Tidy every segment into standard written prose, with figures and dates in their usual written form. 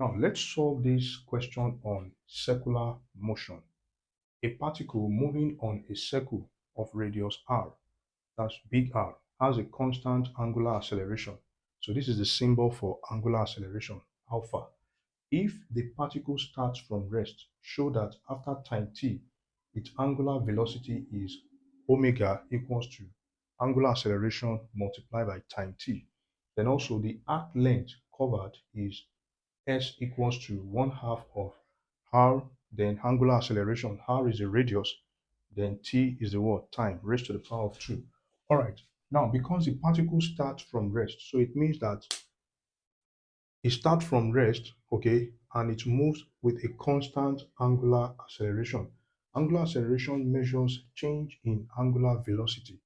Now let's solve this question on circular motion. A particle moving on a circle of radius r, that's big R, has a constant angular acceleration. So this is the symbol for angular acceleration, alpha. If the particle starts from rest, show that after time t, its angular velocity is omega equals to angular acceleration multiplied by time t. Then also the arc length covered is s equals to 1/2 of r, then angular acceleration, r is the radius, then t is the what? Time, raised to the power of 2. All right. Now, because the particle starts from rest, so it means that it starts from rest, okay, and it moves with a constant angular acceleration. Angular acceleration measures change in angular velocity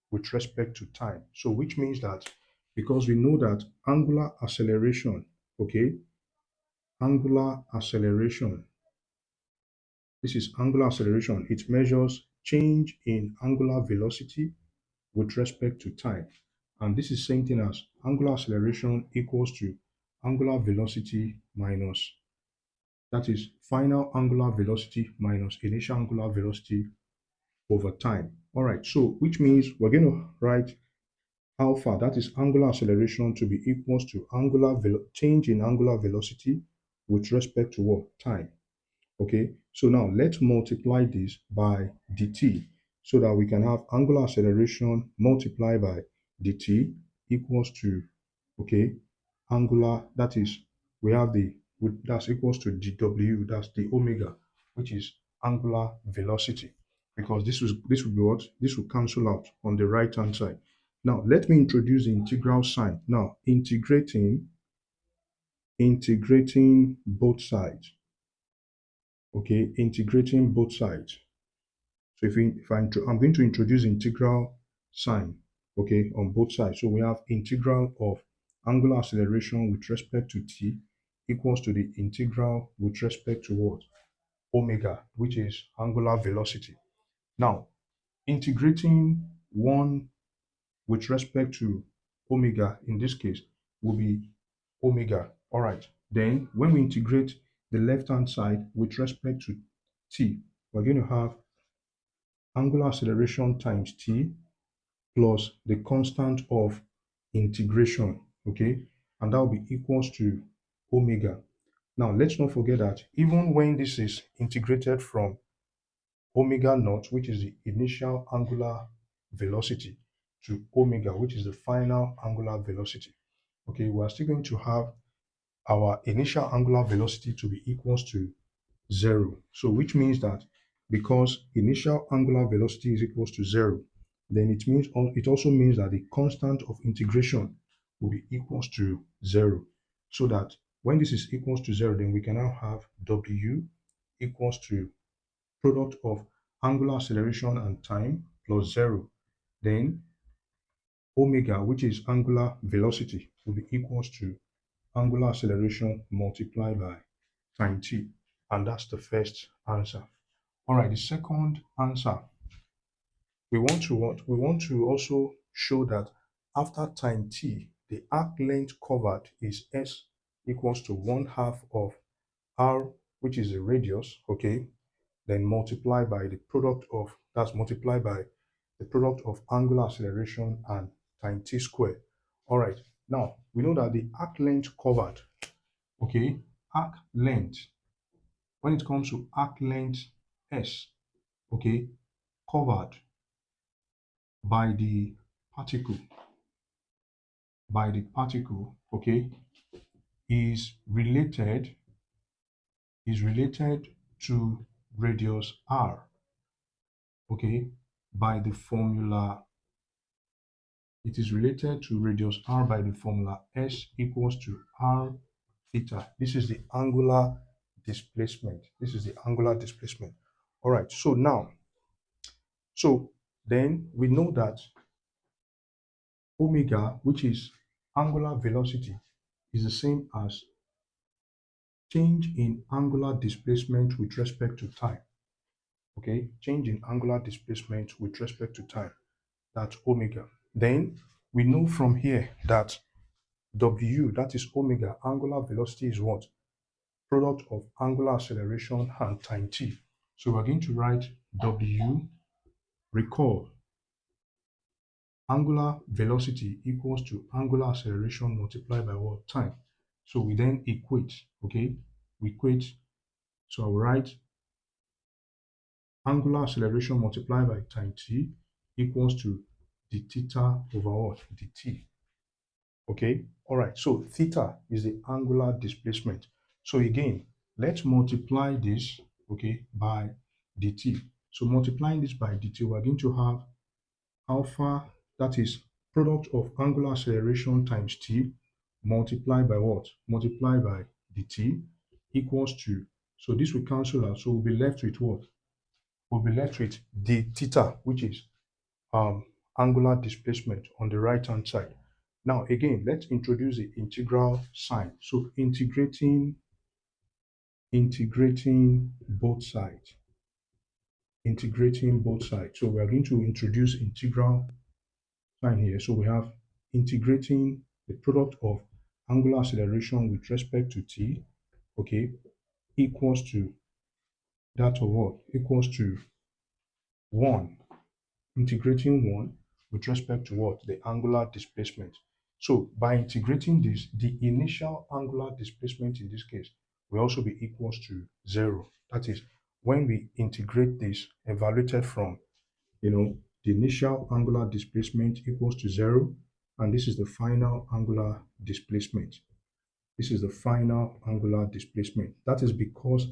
with respect to time. So, which means that because we know that angular acceleration, okay, angular acceleration, this is angular acceleration, it measures change in angular velocity with respect to time. And this is same thing as angular acceleration equals to angular velocity minus, that is final angular velocity minus initial angular velocity over time. All right, so which means we're going to write alpha, that is angular acceleration, to be equals to change in angular velocity with respect to what? Time. Okay, so now let's multiply this by dt so that we can have angular acceleration multiplied by dt equals to, okay, angular, that is, we have that's equals to dw, that's the omega, which is angular velocity, because this will be what? This will cancel out on the right hand side. Now let me introduce the integral sign. Now integrating both sides. Okay, integrating both sides. So I'm going to introduce integral sign, okay, on both sides. So we have integral of angular acceleration with respect to t equals to the integral with respect to what? Omega, which is angular velocity. Now, integrating one with respect to omega in this case will be omega. All right. Then when we integrate the left hand side with respect to t, we're going to have angular acceleration times t plus the constant of integration, okay? And that will be equals to omega. Now, let's not forget that even when this is integrated from omega naught, which is the initial angular velocity, to omega, which is the final angular velocity, okay, we are still going to have our initial angular velocity to be equals to 0. So which means that because initial angular velocity is equals to 0, then it also means that the constant of integration will be equals to 0. So that when this is equals to 0, then we can now have W equals to product of angular acceleration and time plus 0. Then omega, which is angular velocity, will be equals to angular acceleration multiplied by time t. And that's the first answer. All right, the second answer, we want to what? We want to also show that after time t, the arc length covered is s equals to 1/2 of r, which is the radius, okay? Then multiplied by the product of, that's multiplied by the product of angular acceleration and time t squared. All right, now we know that the arc length covered, okay, arc length, when it comes to arc length s, okay, covered by the particle, okay, is related to radius r, okay, by the formula. It is related to radius r by the formula s equals to r theta. This is the angular displacement. This is the angular displacement. All right, so now, so then we know that omega, which is angular velocity, is the same as change in angular displacement with respect to time. Okay, change in angular displacement with respect to time. That's omega. Then we know from here that W, that is omega, angular velocity is what? product of angular acceleration and time t. So we're going to write W, recall, angular velocity equals to angular acceleration multiplied by what? Time. So we then equate, okay? We equate, so I'll write angular acceleration multiplied by time t equals to d theta over what? dt. Okay, all right. So theta is the angular displacement. So again, let's multiply this, okay, by dt. So multiplying this by dt, we're going to have alpha, that is product of angular acceleration times t multiplied by what? Multiplied by dt equals to, so this will cancel out. So we'll be left with what? We'll be left with d theta, which is um, angular displacement on the right hand side. Now again, let's introduce the integral sign. So integrating both sides. Integrating both sides. So we are going to introduce integral sign here. So we have integrating the product of angular acceleration with respect to t, okay, equals to that of what? Equals to 1. Integrating 1 with respect to what? The angular displacement. So by integrating this, the initial angular displacement in this case will also be equals to 0. That is, when we integrate this, evaluated from, the initial angular displacement equals to 0, and this is the final angular displacement. This is the final angular displacement. That is because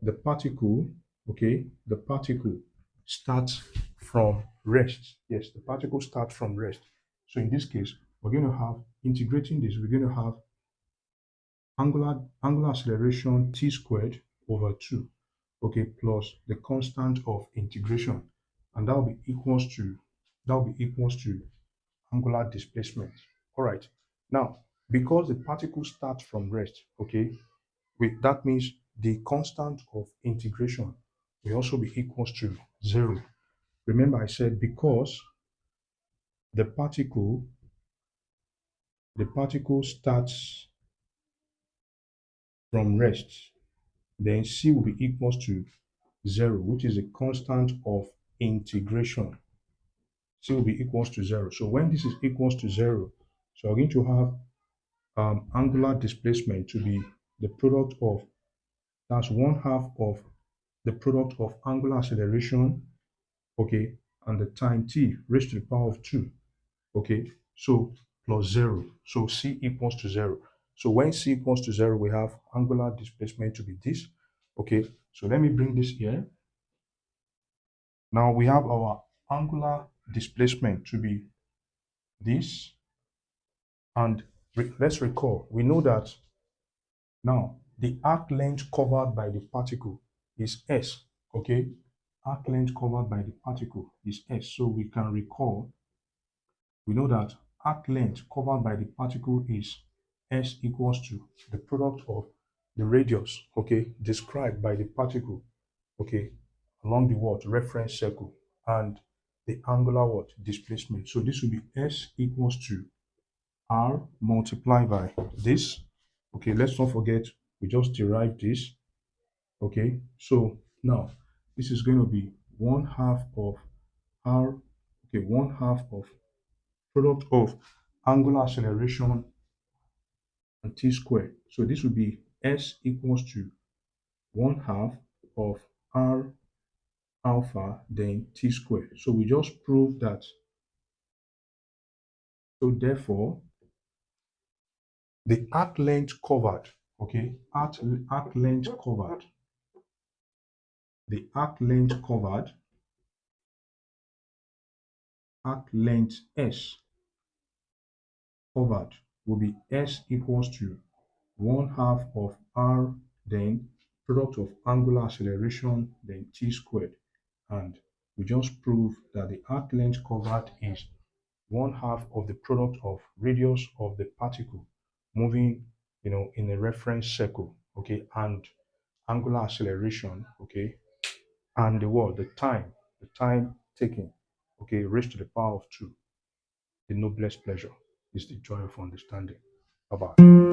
the particle, okay, the particle starts from rest. Yes, the particle starts from rest. So in this case, we're going to have, integrating this, we're going to have angular acceleration t squared over 2, okay, plus the constant of integration, and that will be equals to angular displacement. All right. Now, because the particle starts from rest, okay, that means the constant of integration will also be equals to 0. Remember, I said because the particle starts from rest, then c will be equals to 0, which is a constant of integration. C will be equals to 0. So when this is equals to 0, so we're going to have angular displacement to be the product of, that's 1/2 of the product of angular acceleration, okay, and the time t raised to the power of 2, okay, so plus 0. So c equals to 0. So when c equals to 0, we have angular displacement to be this, okay. So let me bring this here. Now we have our angular displacement to be this, and let's recall, we know that now the arc length covered by the particle is s, okay. Arc length covered by the particle is s. So we can recall, we know that arc length covered by the particle is s equals to the product of the radius, okay, described by the particle, okay, along the what? Reference circle, and the angular what? Displacement. So this will be s equals to r multiplied by this. Okay, let's not forget we just derived this. Okay, so now this is going to be 1/2 of r, okay, 1/2 of product of angular acceleration and t squared. So this will be s equals to 1/2 of r alpha then t squared. So we just proved that. So therefore, the arc length covered, okay, arc length covered, the arc length covered, arc length s covered will be s equals to 1/2 of r then product of angular acceleration then t squared, and we just proved that the arc length covered is 1/2 of the product of radius of the particle moving, in a reference circle, okay, and angular acceleration, okay, and the time taken, okay, raised to the power of 2. The noblest pleasure is the joy of understanding. Bye bye.